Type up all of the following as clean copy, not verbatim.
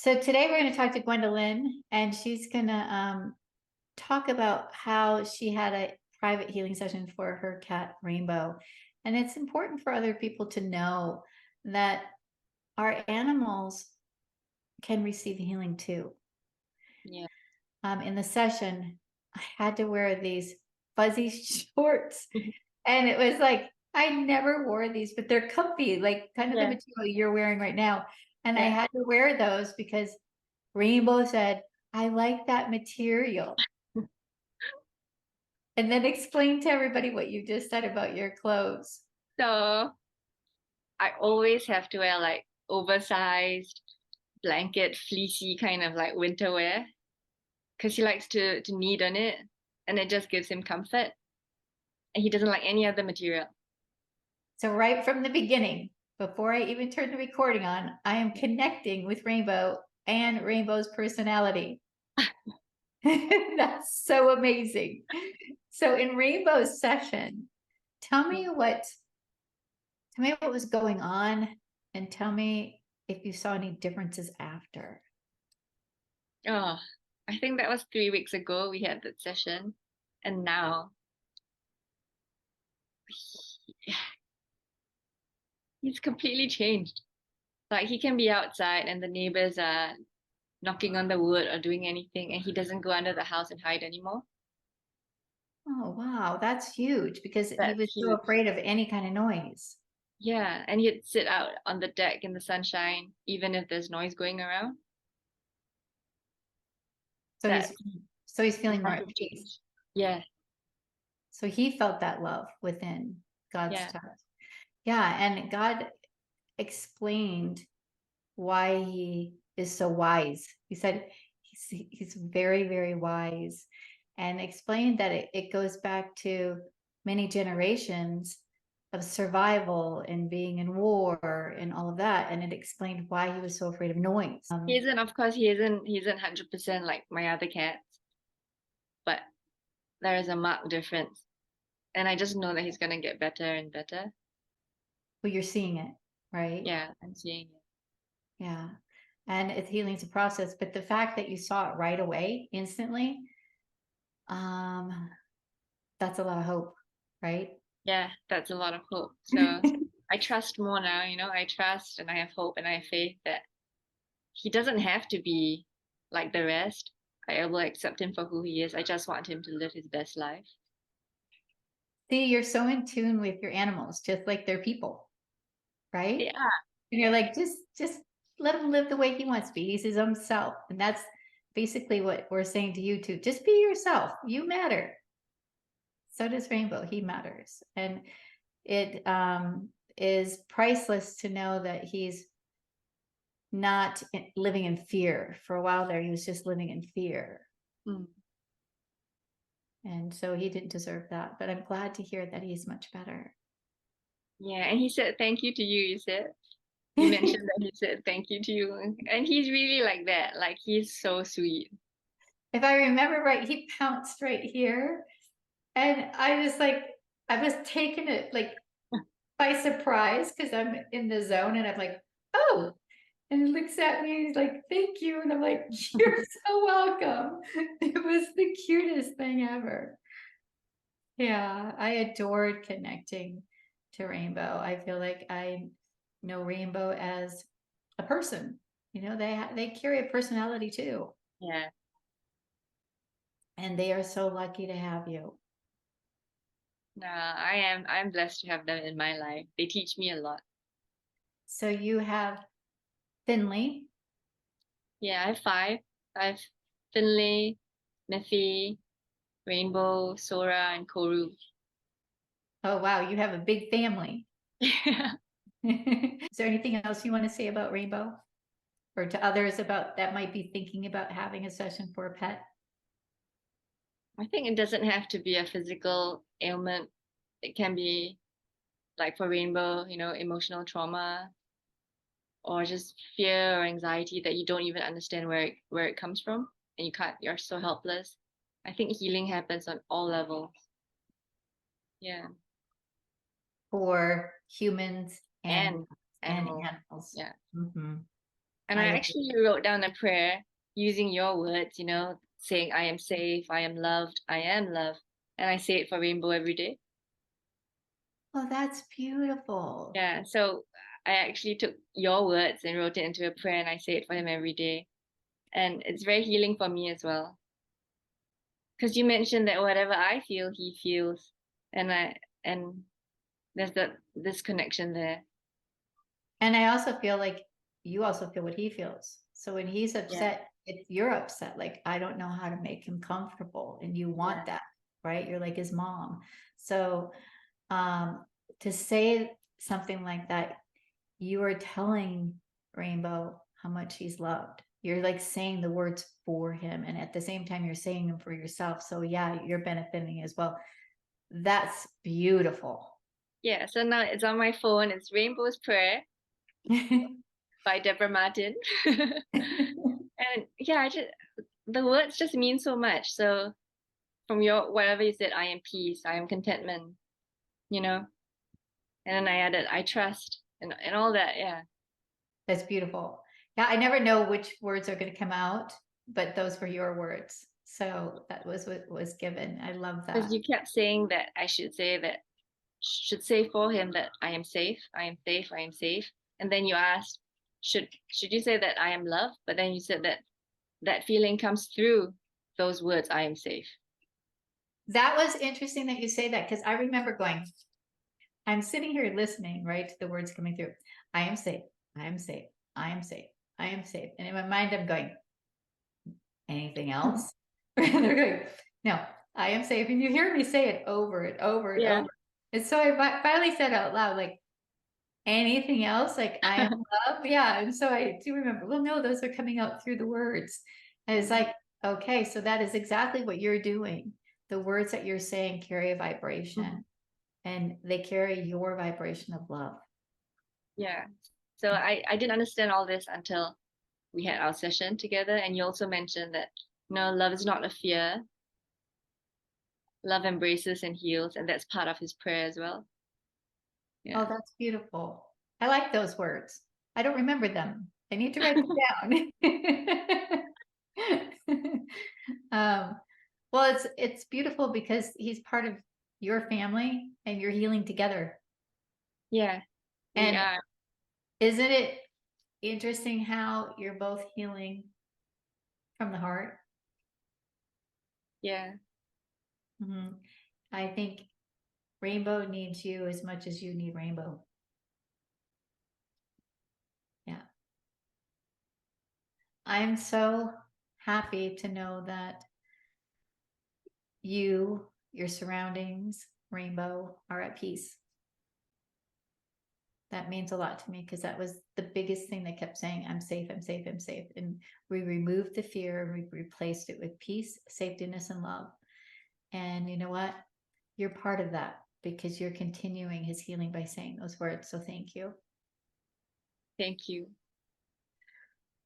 So today we're going to talk to Gwendolyn, and she's going to talk about how she had a private healing session for her cat Rainbow. And it's important for other people to know that our animals can receive healing too. Yeah. In the session, I had to wear these fuzzy shorts, and it was like I never wore these, but they're comfy, like kind of the Yeah. material you're wearing right now. And I Yeah. had to wear those because Rainbow said, I like that material. And then explain to everybody what you just said about your clothes. So I always have to wear like oversized blanket, fleecy kind of like winter wear because he likes to knead on it and it just gives him comfort. And he doesn't like any other material. So, right from the beginning, before I even turn the recording on, I am connecting with Rainbow and Rainbow's personality. That's so amazing. So, in Rainbow's session, tell me what was going on, and tell me if you saw any differences after. Oh, I think that was 3 weeks ago we had that session. And now he's completely changed. Like he can be outside and the neighbors are knocking on the wood or doing anything and he doesn't go under the house and hide anymore. Oh, wow, that's huge because he That's was so huge. afraid of any kind of noise. Yeah, and he'd sit out on the deck in the sunshine, even if there's noise going around. So That's he's a feeling more at massive peace. change. Yeah, So he felt that love within God's yeah, touch. Yeah, and God explained why he is so wise. He said he's very, very wise, and explained that it goes back to many generations of survival and being in war and all of that. And it explained why he was so afraid of noise. he isn't. Of course, he isn't 100% like my other cats, but there is a marked difference, and I just know that he's gonna get better and better. Well, you're seeing it, right? Yeah, I'm seeing it. Yeah. And it's healing's a process, but the fact that you saw it right away, instantly, um, that's a lot of hope, right? Yeah, that's a lot of hope. So I trust more now. I trust and I have hope and I have faith that he doesn't have to be like the rest. I will accept him for who he is. I just want him to live his best life. See, you're so in tune with your animals, just like they're people, right? Yeah, And you're like, just let him live the way he wants to be. He's his own self. And that's basically what we're saying to you too. Just be yourself. You matter. So does Rainbow. He matters. And it is priceless to know that he's not living in fear. For a while there, he was just living in fear. mm. And so he didn't deserve that. But I'm glad to hear that he's much better. Yeah. And he said thank you to you. You mentioned that he said thank you to you, and he's really like that. Like he's so sweet. If I remember right, he pounced right here. And I was taken it like by surprise because I'm in the zone and I'm like, oh, and he looks at me, he's like, thank you. And I'm like, you're so welcome. It was the cutest thing ever. Yeah, I adored connecting to Rainbow. I feel like I know Rainbow as a person. They carry a personality too, Yeah. and they are so lucky to have you. No, I'm blessed to have them in my life. They teach me a lot. So you have Finley. Yeah, I have five. I have Finley, Miffy, Rainbow, Sora, and Koru. Oh wow, you have a big family. Is there anything else you want to say about Rainbow, or to others about that might be thinking about having a session for a pet? I think it doesn't have to be a physical ailment. It can be like for Rainbow, emotional trauma or just fear or anxiety that you don't even understand where it comes from and you're so helpless. I think healing happens on all levels. Yeah. For humans and And and animals. animals. Yeah. Hmm. And I I actually wrote down a prayer using your words, saying, I am safe, I am loved, I am loved. And I say it for Rainbow every day. Oh, that's beautiful. Yeah. So I actually took your words and wrote it into a prayer and I say it for him every day. And it's very healing for me as well. Because you mentioned that whatever I feel, he feels. And there's this connection there. And I also feel like you also feel what he feels. So when he's Yeah. upset, if you're upset, like I don't know how to make him comfortable and you Yeah. want that, right? You're like his mom. So to say something like that, you are telling Rainbow how much he's loved. You're like saying the words for him. And at the same time, you're saying them for yourself. So yeah, you're benefiting as well. That's beautiful. Yeah. So now it's on my phone. It's Rainbow's Prayer by Debra Martin. And yeah, the words just mean so much. So from your whatever you said, I am peace, I am contentment, you know. And then I added I trust and all that, yeah. That's beautiful. Yeah, I never know which words are going to come out, but those were your words. So that was what was given. I love Because that. you kept saying that I should say for him that I am safe, I am safe, I am safe. And then you asked, should you say that I am loved? But then you said that that feeling comes through those words, I am safe. That was interesting that you say that because I remember going, I'm sitting here listening, right, to the words coming through. I am safe. I am safe. I am safe. I am safe. And in my mind, I'm going, anything else? They're going, no, I am safe. And you hear me say it over and over and Yeah. over. And so I finally said out loud, like, anything else? Like, I am love. Yeah. And so I do remember, well, no, those are coming out through the words. And it's like, okay, so that is exactly what you're doing. The words that you're saying carry a vibration and they carry your vibration of love. Yeah. So I didn't understand all this until we had our session together. And you also mentioned that, love is not a fear. Love embraces and heals. And that's part of his prayer as well. Oh, Yeah. that's beautiful. I like those words. I don't remember them. I need to write them down. um, well, it's beautiful because he's part of your family and you're healing together. Yeah, we And are. isn't it interesting how you're both healing from the heart? Yeah. Mhm. I think Rainbow needs you as much as you need Rainbow. Yeah. I'm so happy to know that you, your surroundings, Rainbow are at peace. That means a lot to me because that was the biggest thing that kept saying, I'm safe, I'm safe, I'm safe. And we removed the fear and we replaced it with peace, safetyness, and love. And you know what? You're part of that because you're continuing his healing by saying those words. So thank you. Thank you.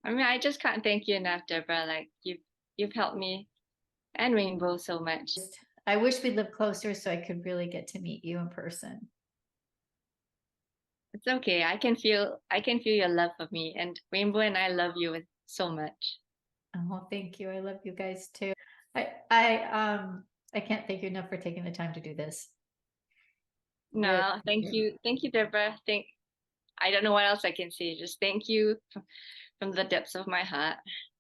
I mean, I just can't thank you enough, Debra. Like you've helped me and Rainbow so much. I wish we lived closer so I could really get to meet you in person. It's okay. I can feel your love for me and Rainbow and I love you so much. Oh, thank you. I love you guys too. I can't thank you enough for taking the time to do this. Really. No, thank you. Thank you, Debra. I don't know what else I can say. Just thank you from the depths of my heart.